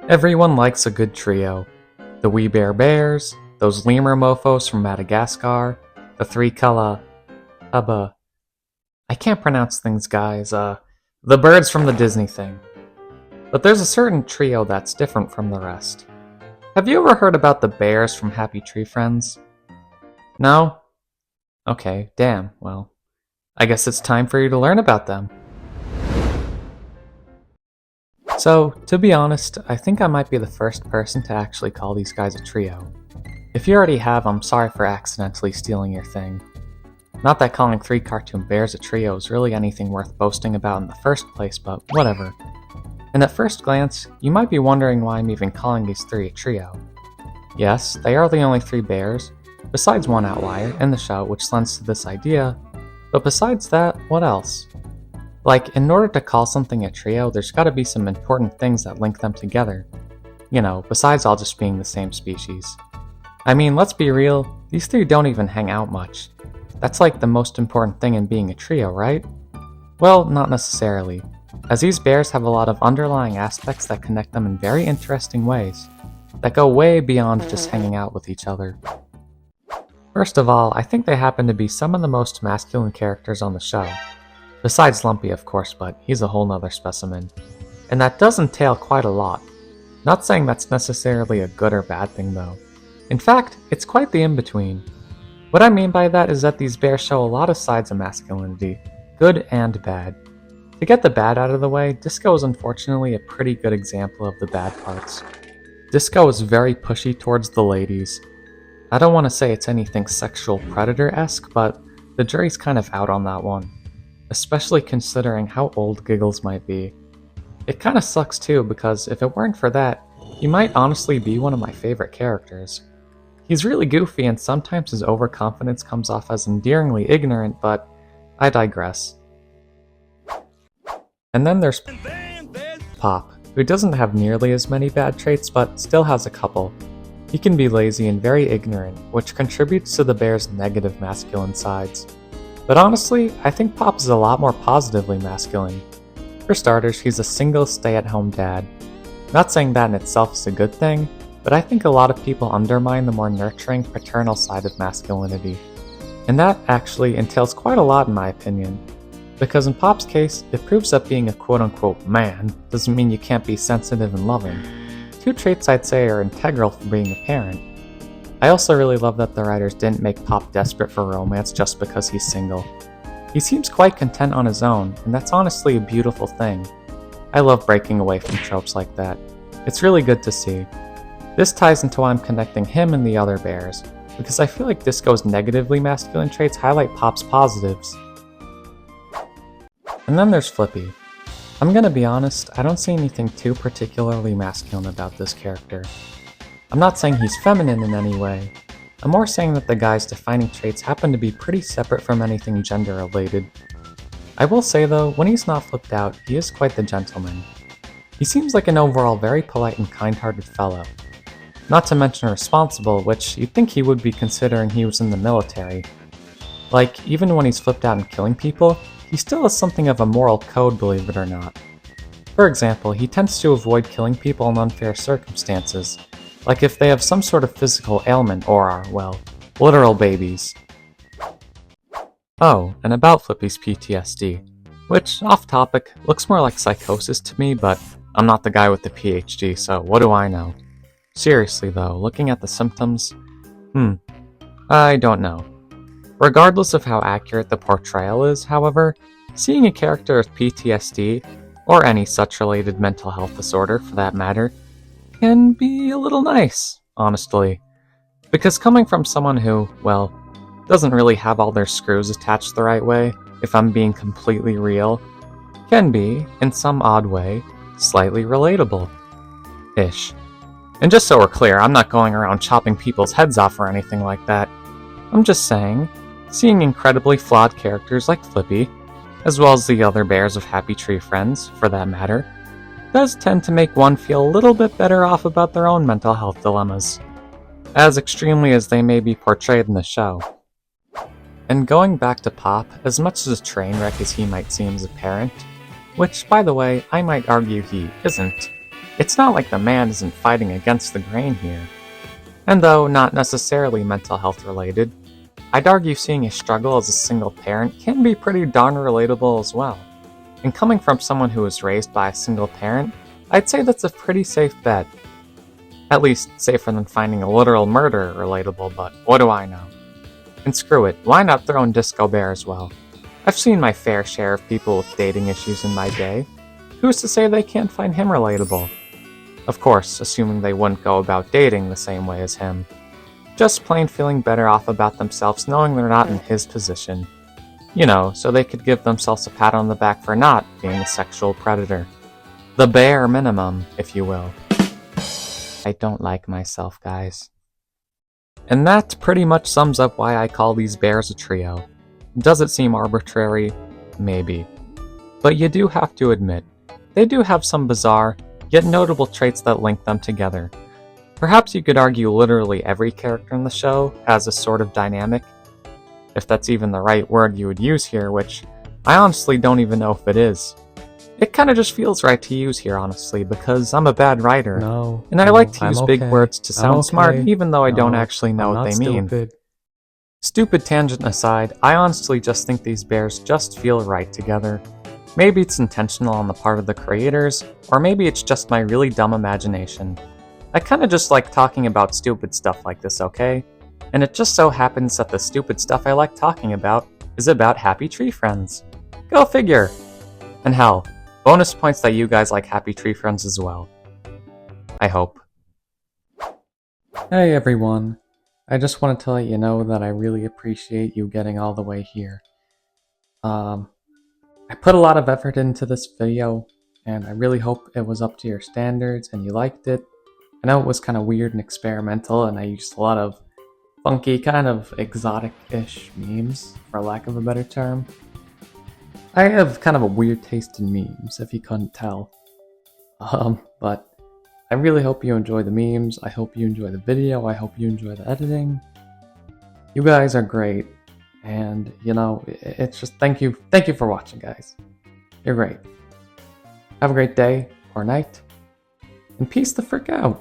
Everyone likes a good trio. The Wee Bear Bears, those lemur mofos from Madagascar, the three color... I can't pronounce things, guys. The birds from the Disney thing. But there's a certain trio that's different from the rest. Have you ever heard about the bears from Happy Tree Friends? No? Okay, damn, well, I guess it's time for you to learn about them. So, to be honest, I think I might be the first person to actually call these guys a trio. If you already have, I'm sorry for accidentally stealing your thing. Not that calling 3 cartoon bears a trio is really anything worth boasting about in the first place, but whatever. And at first glance, you might be wondering why I'm even calling these 3 a trio. Yes, they are the only 3 bears, besides one outlier in the show which lends to this idea, but besides that, what else? Like, in order to call something a trio, there's gotta be some important things that link them together. You know, besides all just being the same species. I mean, let's be real, these 3 don't even hang out much. That's like the most important thing in being a trio, right? Well, not necessarily, as these bears have a lot of underlying aspects that connect them in very interesting ways, that go way beyond just hanging out with each other. First of all, I think they happen to be some of the most masculine characters on the show. Besides Lumpy, of course, but he's a whole nother specimen. And that does entail quite a lot. Not saying that's necessarily a good or bad thing, though. In fact, it's quite the in-between. What I mean by that is that these bears show a lot of sides of masculinity, good and bad. To get the bad out of the way, Disco is unfortunately a pretty good example of the bad parts. Disco is very pushy towards the ladies. I don't want to say it's anything sexual predator-esque, but the jury's kind of out on that one. Especially considering how old Giggles might be. It kinda sucks too, because if it weren't for that, he might honestly be one of my favorite characters. He's really goofy and sometimes his overconfidence comes off as endearingly ignorant, but I digress. And then there's Pop, who doesn't have nearly as many bad traits but still has a couple. He can be lazy and very ignorant, which contributes to the bear's negative masculine sides. But honestly, I think Pop is a lot more positively masculine. For starters, he's a single stay-at-home dad. Not saying that in itself is a good thing, but I think a lot of people undermine the more nurturing paternal side of masculinity. And that actually entails quite a lot in my opinion. Because in Pop's case, it proves that being a quote-unquote man doesn't mean you can't be sensitive and loving. 2 traits I'd say are integral for being a parent. I also really love that the writers didn't make Pop desperate for romance just because he's single. He seems quite content on his own, and that's honestly a beautiful thing. I love breaking away from tropes like that. It's really good to see. This ties into why I'm connecting him and the other bears, because I feel like Disco's negatively masculine traits highlight Pop's positives. And then there's Flippy. I'm gonna be honest, I don't see anything too particularly masculine about this character. I'm not saying he's feminine in any way. I'm more saying that the guy's defining traits happen to be pretty separate from anything gender-related. I will say though, when he's not flipped out, he is quite the gentleman. He seems like an overall very polite and kind-hearted fellow. Not to mention responsible, which you'd think he would be considering he was in the military. Like, even when he's flipped out and killing people, he still has something of a moral code, believe it or not. For example, he tends to avoid killing people in unfair circumstances, like if they have some sort of physical ailment or are, well, literal babies. Oh, and about Flippy's PTSD, which, off topic, looks more like psychosis to me, but I'm not the guy with the PhD, so what do I know? Seriously though, looking at the symptoms, I don't know. Regardless of how accurate the portrayal is, however, seeing a character with PTSD, or any such related mental health disorder for that matter, can be a little nice, honestly. Because coming from someone who, well, doesn't really have all their screws attached the right way, if I'm being completely real, can be, in some odd way, slightly relatable. Ish. And just so we're clear, I'm not going around chopping people's heads off or anything like that. I'm just saying, seeing incredibly flawed characters like Flippy, as well as the other bears of Happy Tree Friends, for that matter, does tend to make one feel a little bit better off about their own mental health dilemmas, as extremely as they may be portrayed in the show. And going back to Pop, as much as a train wreck as he might seem as a parent, which, by the way, I might argue he isn't, It's not like the man isn't fighting against the grain here. And though not necessarily mental health related, I'd argue seeing a struggle as a single parent can be pretty darn relatable as well. And coming from someone who was raised by a single parent, I'd say that's a pretty safe bet. At least safer than finding a literal murderer relatable, but what do I know? And screw it, why not throw in Disco Bear as well? I've seen my fair share of people with dating issues in my day. Who's to say they can't find him relatable? Of course, assuming they wouldn't go about dating the same way as him. Just plain feeling better off about themselves knowing they're not in his position. You know, so they could give themselves a pat on the back for not being a sexual predator. The bare minimum, if you will. I don't like myself, guys. And that pretty much sums up why I call these bears a trio. Does it seem arbitrary? Maybe. But you do have to admit, they do have some bizarre, yet notable traits that link them together. Perhaps you could argue literally every character in the show has a sort of dynamic, if that's even the right word you would use here, which I honestly don't even know if it is. It kinda just feels right to use here, honestly, because I'm a bad writer, and I like to use big words to sound smart, even though I don't actually know what they mean. Stupid tangent aside, I honestly just think these bears just feel right together. Maybe it's intentional on the part of the creators, or maybe it's just my really dumb imagination. I kinda just like talking about stupid stuff like this, okay? And it just so happens that the stupid stuff I like talking about is about happy tree friends. Go figure! And hell, bonus points that you guys like happy tree friends as well. I hope. Hey everyone. I just wanted to let you know that I really appreciate you getting all the way here. I put a lot of effort into this video, and I really hope it was up to your standards and you liked it. I know it was kind of weird and experimental, and I used a lot of funky, kind of exotic-ish memes, for lack of a better term. I have kind of a weird taste in memes, if you couldn't tell. But I really hope you enjoy the memes, I hope you enjoy the video, I hope you enjoy the editing. You guys are great, and, you know, it's just thank you for watching, guys. You're great. Have a great day, or night, and peace the frick out.